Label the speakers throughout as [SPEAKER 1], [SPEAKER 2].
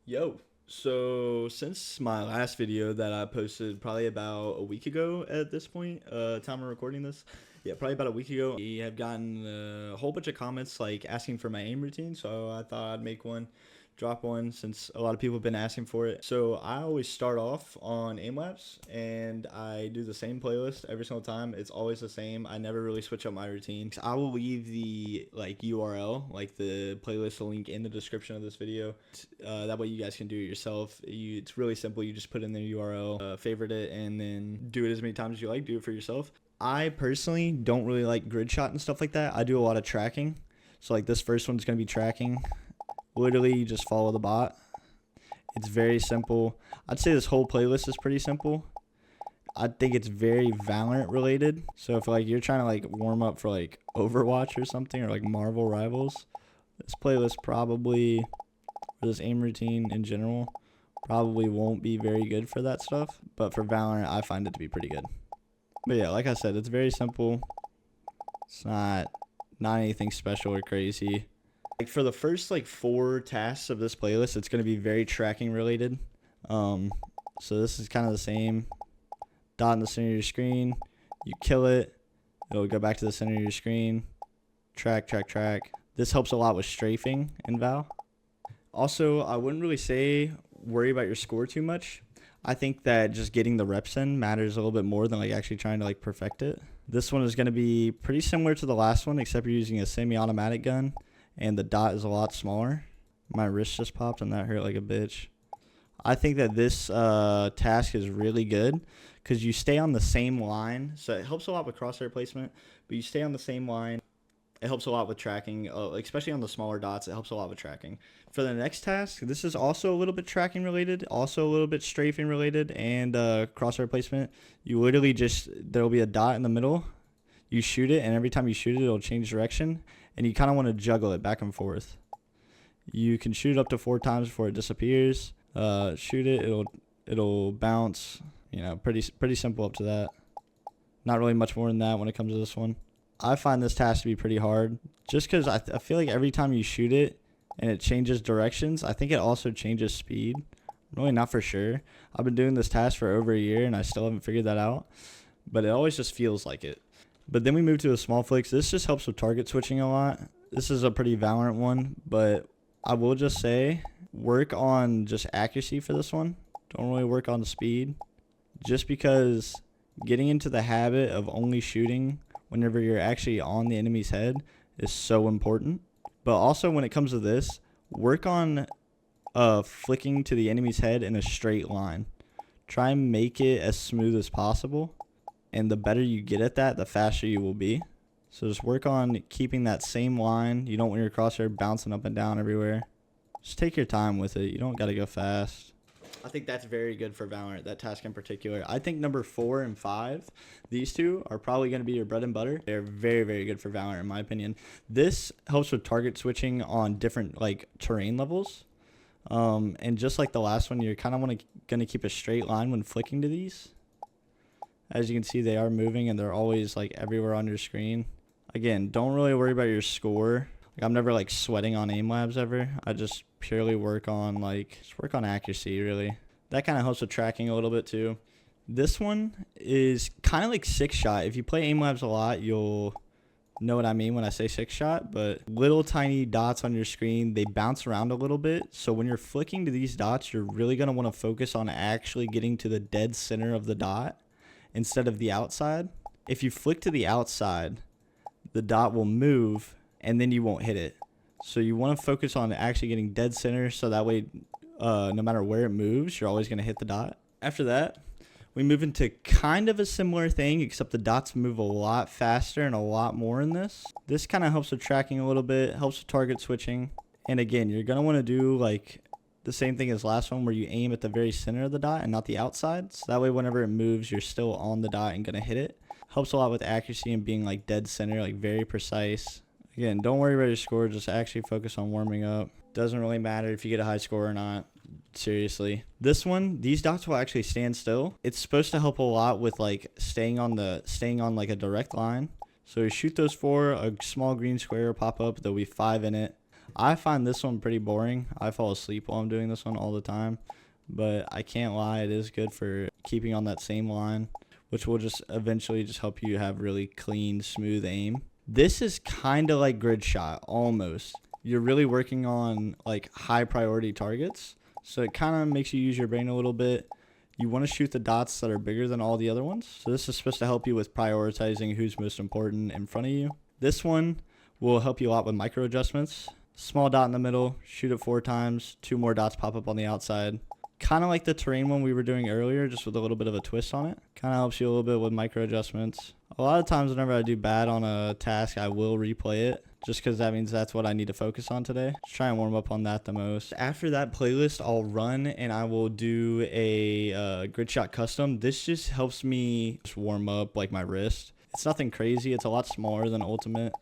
[SPEAKER 1] Yo, so since my last video that I posted probably about a week ago at this point, time of recording this, yeah, probably about a week ago, we have gotten a whole bunch of comments like asking for my aim routine, so I thought I'd make one, drop one since a lot of people have been asking for it. So I always start off on aim labs and I do the same playlist every single time. It's always the same. I never really switch up my routine. I will leave the like URL, like the playlist link in the description of this video. That way you guys can do it yourself. It's really simple. You just put in the URL, favorite it, and then do it as many times as you like. Do it for yourself. I personally don't really like grid shot and stuff like that. I do a lot of tracking. So like this first one's going to be tracking. Literally, you just follow the bot. It's very simple. I'd say this whole playlist is pretty simple. I think it's very Valorant related. So if like you're trying to like warm up for like Overwatch or something or like Marvel Rivals, this playlist probably, or this aim routine in general, probably won't be very good for that stuff. But for Valorant, I find it to be pretty good. But yeah, like I said, it's very simple. It's not anything special or crazy. Like for the first like 4 tasks of this playlist, it's going to be very tracking related. So this is kind of the same. Dot in the center of your screen, you kill it, it'll go back to the center of your screen. Track, track, track. This helps a lot with strafing in Val. Also, I wouldn't really say worry about your score too much. I think that just getting the reps in matters a little bit more than like actually trying to like perfect it. This one is going to be pretty similar to the last one, except you're using a semi-automatic gun. And the dot is a lot smaller. My wrist just popped and that hurt like a bitch. I think that this task is really good because you stay on the same line. So it helps a lot with crosshair placement, but you stay on the same line. It helps a lot with tracking, especially on the smaller dots. It helps a lot with tracking. For the next task, this is also a little bit tracking related, also a little bit strafing related, and crosshair placement. You literally just, there'll be a dot in the middle. You shoot it, and every time you shoot it, it'll change direction. And you kind of want to juggle it back and forth. You can shoot it up to 4 times before it disappears. Shoot it, it'll bounce. You know, pretty simple up to that. Not really much more than that when it comes to this one. I find this task to be pretty hard, just because I feel like every time you shoot it and it changes directions, I think it also changes speed. I'm really not for sure. I've been doing this task for over a year and I still haven't figured that out, but it always just feels like it. But then we move to the small flicks. This just helps with target switching a lot. This is a pretty Valorant one, but I will just say work on just accuracy for this one. Don't really work on the speed, just because getting into the habit of only shooting whenever you're actually on the enemy's head is so important. But also when it comes to this, work on flicking to the enemy's head in a straight line. Try and make it as smooth as possible. And the better you get at that, the faster you will be. So just work on keeping that same line. You don't want your crosshair bouncing up and down everywhere. Just take your time with it. You don't got to go fast. I think that's very good for Valorant, that task in particular. I think number 4 and 5, these two are probably going to be your bread and butter. They're very, very good for Valorant in my opinion. This helps with target switching on different like terrain levels. And just like the last one, you're kind of going to keep a straight line when flicking to these. As you can see, they are moving and they're always like everywhere on your screen. Again, don't really worry about your score. Like I'm never like sweating on aim labs ever. I just purely work on accuracy really. That kind of helps with tracking a little bit too. This one is kind of like 6-shot. If you play aim labs a lot, you'll know what I mean when I say 6-shot, but little tiny dots on your screen, they bounce around a little bit. So when you're flicking to these dots, you're really going to want to focus on actually getting to the dead center of the dot instead of the outside. If you flick to the outside, the dot will move and then you won't hit it. So you want to focus on actually getting dead center, so that way no matter where it moves, you're always going to hit the dot. After that, we move into kind of a similar thing, except the dots move a lot faster and a lot more in this. This kind of helps with tracking a little bit, helps with target switching. And again, you're going to want to do like the same thing as last one, where you aim at the very center of the dot and not the outside. So that way whenever it moves, you're still on the dot and going to hit it. Helps a lot with accuracy and being like dead center, like very precise. Again, don't worry about your score, just actually focus on warming up. Doesn't really matter if you get a high score or not. Seriously. This one, these dots will actually stand still. It's supposed to help a lot with like staying on like a direct line. So you shoot those 4, a small green square will pop up, there'll be 5 in it. I find this one pretty boring. I fall asleep while I'm doing this one all the time, but I can't lie, it is good for keeping on that same line, which will just eventually just help you have really clean, smooth aim. This is kind of like grid shot, almost. You're really working on like high priority targets, so it kind of makes you use your brain a little bit. You want to shoot the dots that are bigger than all the other ones. So this is supposed to help you with prioritizing who's most important in front of you. This one will help you a lot with micro adjustments. Small dot in the middle, shoot it 4 times, 2 more dots pop up on the outside. Kind of like the terrain one we were doing earlier, just with a little bit of a twist on it. Kind of helps you a little bit with micro adjustments. A lot of times whenever I do bad on a task, I will replay it, just because that means that's what I need to focus on today. Just try and warm up on that the most. After that playlist, I'll run and I will do a grid shot custom. This just helps me just warm up like my wrist. It's nothing crazy. It's a lot smaller than ultimate,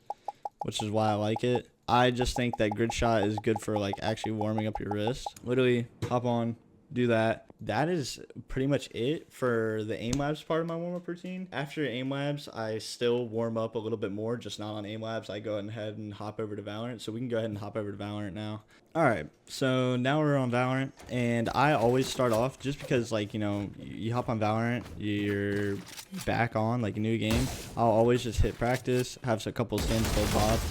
[SPEAKER 1] which is why I like it. I just think that grid shot is good for like actually warming up your wrist. Literally hop on, do that. That is pretty much it for the aim labs part of my warm-up routine. After aim labs, I still warm up a little bit more, just not on aim labs. I go ahead and hop over to Valorant, so we can go ahead and hop over to Valorant now. All right, so now we're on Valorant, and I always start off just because, like, you know, you hop on Valorant, you're back on like a new game. I'll always just hit practice, have a couple standstill pops,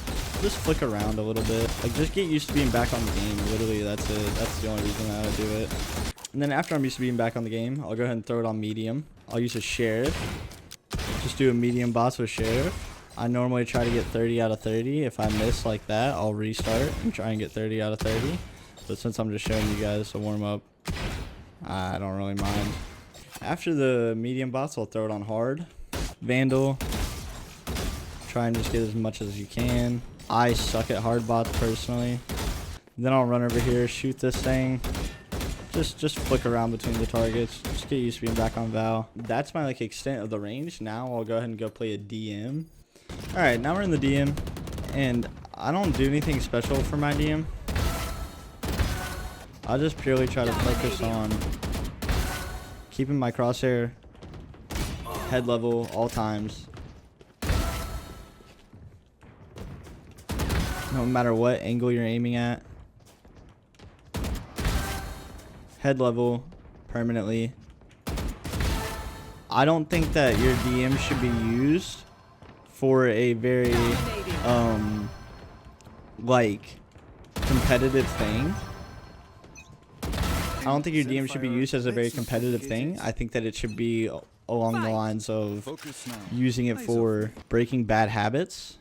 [SPEAKER 1] just flick around a little bit, like just get used to being back on the game. Literally, that's it. That's the only reason that I do it. And then after I'm used to being back on the game, I'll go ahead and throw it on medium. I'll use a sheriff. Just do a medium boss with sheriff. I normally try to get 30 out of 30. If I miss like that, I'll restart and try and get 30 out of 30. But since I'm just showing you guys a warm up, I don't really mind. After the medium boss, I'll throw it on hard. Vandal. Try and just get as much as you can. I suck at hard bots personally. Then I'll run over here, shoot this thing. Just flick around between the targets. Just get used to being back on Val. That's my like extent of the range. Now I'll go ahead and go play a DM. All right, now we're in the DM, and I don't do anything special for my DM. I just purely try to focus on keeping my crosshair head level all times. No matter what angle you're aiming at. Head level permanently. I don't think that your DM should be used for a very like competitive thing. I don't think your DM should be used as a very competitive thing. I think that it should be along the lines of using it for breaking bad habits.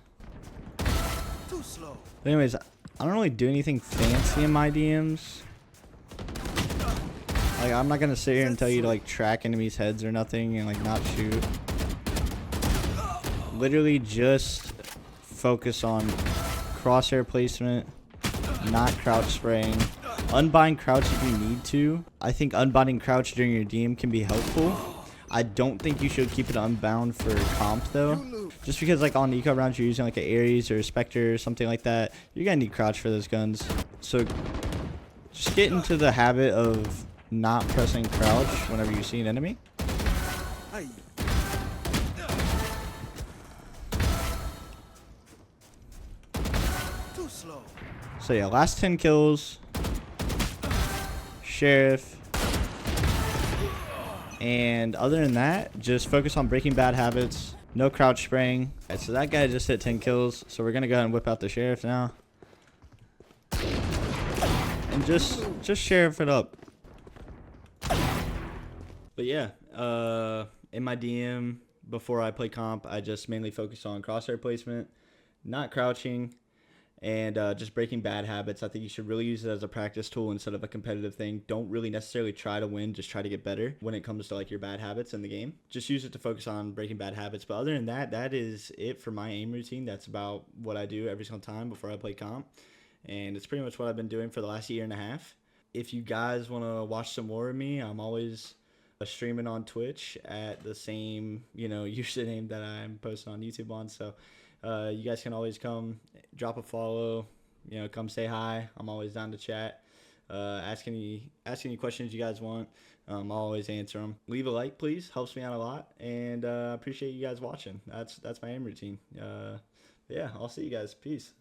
[SPEAKER 1] But anyways, I don't really do anything fancy in my DMs. Like, I'm not gonna sit here and tell you to like track enemies' heads or nothing and like not shoot. Literally just focus on crosshair placement, not crouch spraying. Unbind crouch if you need to. I think unbinding crouch during your DM can be helpful. I don't think you should keep it unbound for comp though. Just because like on eco rounds you're using like an Ares or a Spectre or something like that, you're gonna need crouch for those guns. So just get into the habit of not pressing crouch whenever you see an enemy. So yeah, last 10 kills. Sheriff. And other than that, just focus on breaking bad habits. No crouch spraying. Alright, so that guy just hit 10 kills. So we're gonna go ahead and whip out the sheriff now. And just sheriff it up. But yeah, in my DM, before I play comp, I just mainly focus on crosshair placement, not crouching, and just breaking bad habits. I think you should really use it as a practice tool instead of a competitive thing. Don't really necessarily try to win, just try to get better when it comes to like your bad habits in the game. Just use it to focus on breaking bad habits. But other than that, that is it for my aim routine. That's about what I do every single time before I play comp. And it's pretty much what I've been doing for the last year and a half. If you guys want to watch some more of me, I'm always streaming on Twitch at the same, username that I'm posting on YouTube on. So you guys can always come drop a follow, come say hi. I'm always down to chat. Ask any questions you guys want. I'll always answer them. Leave a like, please. Helps me out a lot. And I appreciate you guys watching. That's my aim routine. Yeah, I'll see you guys. Peace.